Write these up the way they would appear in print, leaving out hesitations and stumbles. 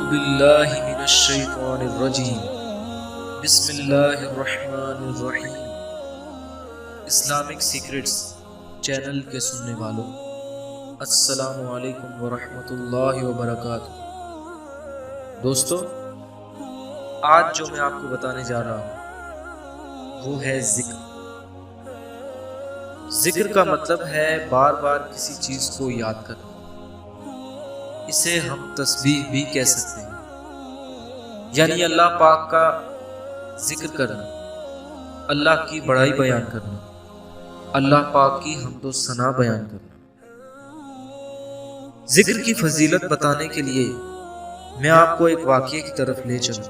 باللہ من الشیطان الرجیم بسم اللہ الرحمن الرحیم۔ اسلامک سیکرٹس چینل کے سننے والوں، السلام علیکم ورحمۃ اللہ وبرکاتہ۔ دوستو، آج جو میں آپ کو بتانے جا رہا ہوں وہ ہے ذکر۔ ذکر کا مطلب ہے بار بار کسی چیز کو یاد کرنا۔ اسے ہم تسبیح بھی کہہ سکتے ہیں، یعنی اللہ پاک کا ذکر کرنا، اللہ کی بڑائی بیان کرنا، اللہ پاک کی حمد و ثنا بیان کرنا۔ ذکر کی فضیلت بتانے کے لیے میں آپ کو ایک واقعے کی طرف لے چلوں۔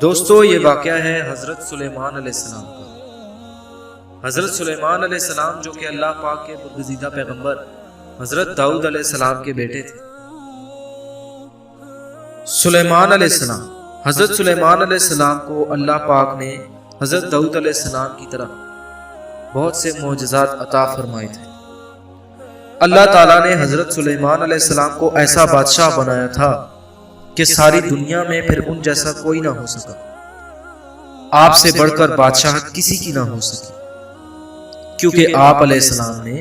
دوستو، یہ واقعہ ہے حضرت سلیمان علیہ السلام کا۔ حضرت سلیمان علیہ السلام جو کہ اللہ پاک کے برگزیدہ پیغمبر حضرت داؤد علیہ السلام کے بیٹے تھے۔ سلیمان علیہ السلام، حضرت سلیمان علیہ السلام کو اللہ پاک نے حضرت داؤد علیہ السلام کی طرح بہت سے معجزات عطا فرمائے تھے۔ اللہ تعالیٰ نے حضرت سلیمان علیہ السلام کو ایسا بادشاہ بنایا تھا کہ ساری دنیا میں پھر ان جیسا کوئی نہ ہو سکا۔ آپ سے بڑھ کر بادشاہ کسی کی نہ ہو سکی، کیونکہ آپ علیہ السلام نے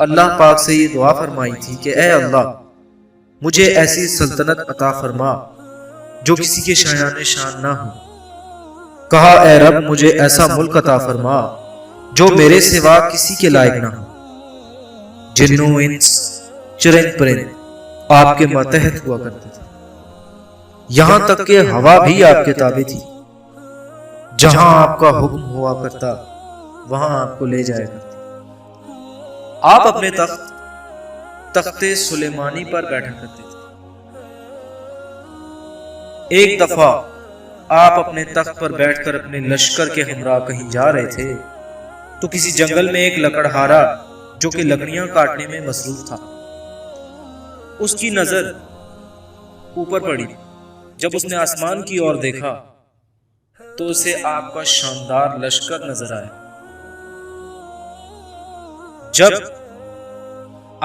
اللہ پاک سے یہ دعا فرمائی تھی کہ اے اللہ، مجھے ایسی سلطنت عطا فرما جو کسی کے شایان شان نہ ہو۔ کہا اے رب، مجھے ایسا ملک عطا فرما جو میرے سوا کسی کے لائق نہ ہو۔ جن و انس، چرند پرند آپ کے ماتحت ہوا کرتے تھے، یہاں تک کہ ہوا بھی آپ کے تابع تھی۔ جہاں آپ کا حکم ہوا کرتا وہاں آپ کو لے جایا کرتا۔ آپ اپنے تخت سلیمانی پر بیٹھا کرتے تھے۔ ایک دفعہ آپ اپنے تخت پر بیٹھ کر اپنے لشکر کے ہمراہ کہیں جا رہے تھے تو کسی جنگل میں ایک لکڑہارا جو کہ لکڑیاں کاٹنے میں مصروف تھا، اس کی نظر اوپر پڑی۔ جب اس نے آسمان کی اور دیکھا تو اسے آپ کا شاندار لشکر نظر آیا۔ جب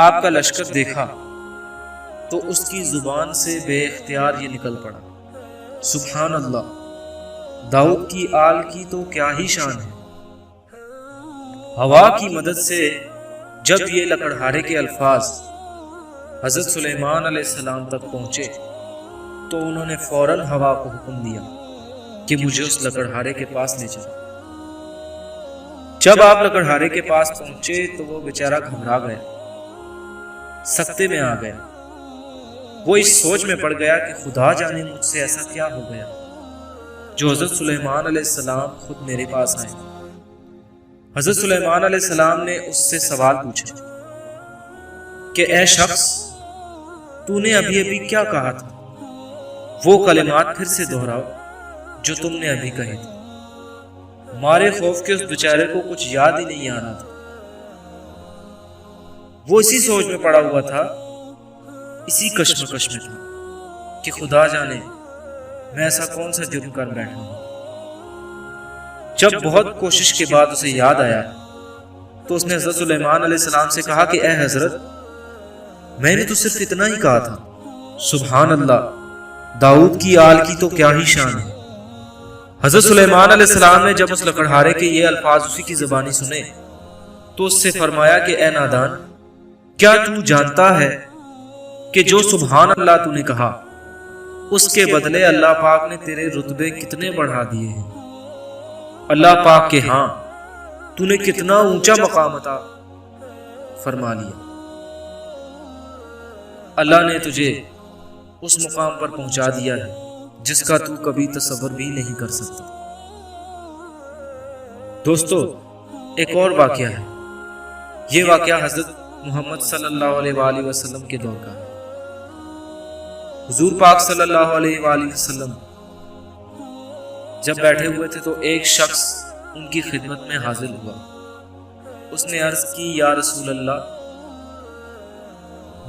آپ کا لشکر دیکھا تو اس کی زبان سے بے اختیار یہ نکل پڑا، سبحان اللہ، داؤد کی آل کی تو کیا ہی شان ہے۔ ہوا کی مدد سے جب یہ لکڑہارے کے الفاظ حضرت سلیمان علیہ السلام تک پہنچے تو انہوں نے فوراً ہوا کو حکم دیا کہ مجھے اس لکڑہارے کے پاس لے چلو۔ جب آپ لکڑہارے کے پاس پہنچے تو وہ بیچارہ گھبرا گیا، سکتے میں آ گیا۔ وہ اس سوچ میں پڑ گیا کہ خدا جانے مجھ سے ایسا کیا ہو گیا جو حضرت سلیمان علیہ السلام خود میرے پاس آئے۔ حضرت سلیمان علیہ السلام نے اس سے سوال پوچھا کہ اے شخص، تو نے ابھی ابھی کیا کہا تھا؟ وہ کلمات پھر سے دہراؤ جو تم نے ابھی کہے تھے۔ مارے خوف کے اس بیچارے کو کچھ یاد ہی نہیں آ رہا تھا۔ وہ اسی سوچ میں پڑا ہوا تھا، اسی کشمکش میں تھا کہ خدا جانے میں ایسا کون سا جرم کر بیٹھا ہوں۔ جب بہت کوشش کے بعد اسے یاد آیا تو اس نے حضرت سلیمان علیہ السلام سے کہا کہ اے حضرت، میں نے تو صرف اتنا ہی کہا تھا، سبحان اللہ، داؤد کی آل کی تو کیا ہی شان ہے۔ حضرت سلیمان علیہ السلام نے جب اس لکڑہارے کے یہ الفاظ اسی کی زبانی سنے تو اس سے فرمایا کہ اے نادان، کیا تو جانتا ہے کہ جو سبحان اللہ تو نے کہا اس کے بدلے اللہ پاک نے تیرے رتبے کتنے بڑھا دیے ہیں؟ اللہ پاک کے ہاں تو نے کتنا اونچا مقام عطا فرما لیا۔ اللہ نے تجھے اس مقام پر پہنچا دیا ہے جس کا تو کبھی تصور بھی نہیں کر سکتا۔ دوستو، ایک اور واقعہ ہے۔ یہ واقعہ حضرت محمد صلی اللہ علیہ وآلہ وسلم کے دور کا ہے۔ حضور پاک صلی اللہ علیہ وآلہ وسلم جب بیٹھے ہوئے تھے تو ایک شخص ان کی خدمت میں حاضر ہوا۔ اس نے عرض کی، یا رسول اللہ،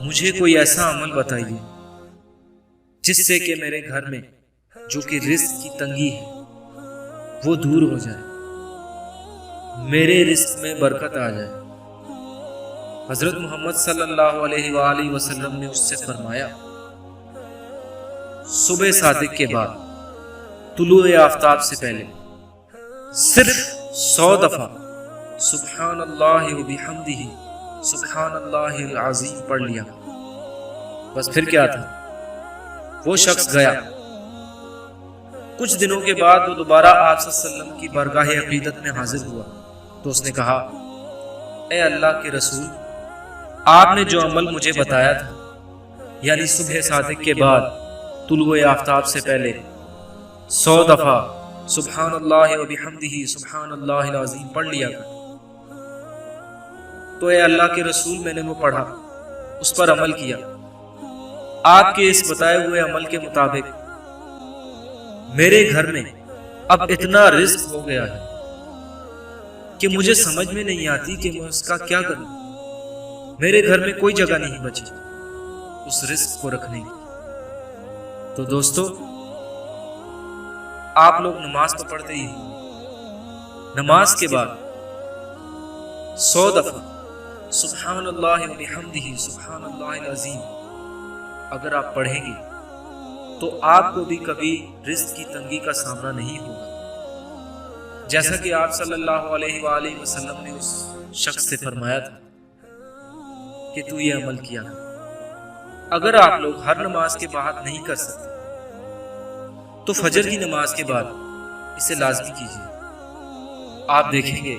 مجھے کوئی ایسا عمل بتائیے جس سے کہ میرے گھر میں جو کہ رزق کی تنگی ہے وہ دور ہو جائے۔ میرے رزق میں برکت آ جائے۔ حضرت محمد صلی اللہ علیہ وآلہ وسلم نے اس سے فرمایا صبح صادق کے بعد طلوع آفتاب سے پہلے صرف 100 دفعہ سبحان اللہ و بحمدہ سبحان اللہ العظیم پڑھ لیا، بس پھر کیا تھا، وہ شخص گیا۔ کچھ دنوں کے بعد وہ دوبارہ آپ صلی اللہ علیہ وسلم کی بارگاہ عقیدت میں حاضر ہوا تو اس نے کہا اے اللہ کے رسول، آپ نے جو عمل مجھے بتایا تھا، یعنی صبح صادق کے بعد طلوع آفتاب سے پہلے 100 دفعہ سبحان اللہ و بحمدہ سبحان اللہ العظیم پڑھ لیا کر، تو اے اللہ کے رسول میں نے وہ پڑھا، اس پر عمل کیا، آپ کے اس بتائے ہوئے عمل کے مطابق میرے گھر میں اب اتنا رزق ہو گیا ہے کہ مجھے سمجھ میں نہیں آتی کہ میں اس کا کیا کروں، میرے گھر میں کوئی جگہ نہیں بچی اس رزق کو رکھنے کی۔ تو دوستو، آپ لوگ نماز تو پڑھتے ہی ہیں، نماز کے بعد 100 دفعہ سبحان اللہ و بحمدہ سبحان اللہ العظیم اگر آپ پڑھیں گے تو آپ کو بھی کبھی رزق کی تنگی کا سامنا نہیں ہوگا، جیسا کہ آپ صلی اللہ علیہ وآلہ وسلم نے اس شخص سے فرمایا تھا کہ تو یہ عمل کیا۔ اگر آپ لوگ ہر نماز کے بعد نہیں کر سکتے تو فجر کی نماز کے بعد اسے لازمی کیجیے، آپ دیکھیں گے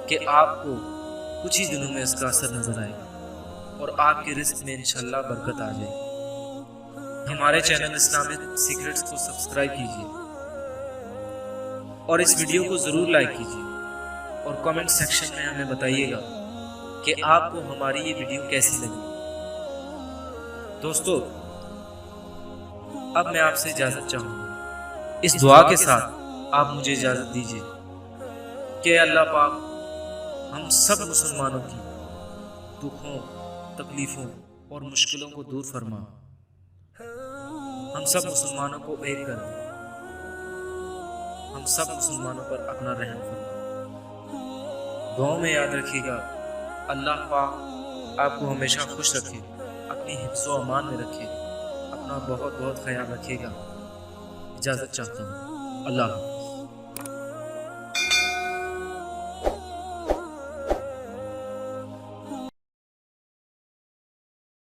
کہ آپ کو کچھ ہی دنوں میں اس کا اثر نظر آئے گا اور آپ کے رزق میں انشاءاللہ برکت آ جائے گی۔ ہمارے چینل اسلامک سیکرٹس کو سبسکرائب کیجیے اور اس ویڈیو کو ضرور لائک کیجیے اور کامنٹ سیکشن میں ہمیں بتائیے گا کہ آپ کو ہماری یہ ویڈیو کیسی لگی۔ دوستو، اب میں آپ سے اجازت چاہوں گا، اس دعا کے ساتھ آپ مجھے اجازت دیجیے کہ اللہ پاک ہم سب مسلمانوں کی دکھوں، تکلیفوں اور مشکلوں کو دور فرما، ہم سب مسلمانوں کو ایک کر دے، ہم سب مسلمانوں پر اپنا رحم فرما۔ دعاؤں میں یاد رکھیے گا، اللہ پاک آپ کو ہمیشہ خوش رکھے، اپنی حفظ و امان میں رکھے، اپنا بہت بہت خیال رکھے گا۔ اجازت چاہتا ہوں، اللہ حافظ۔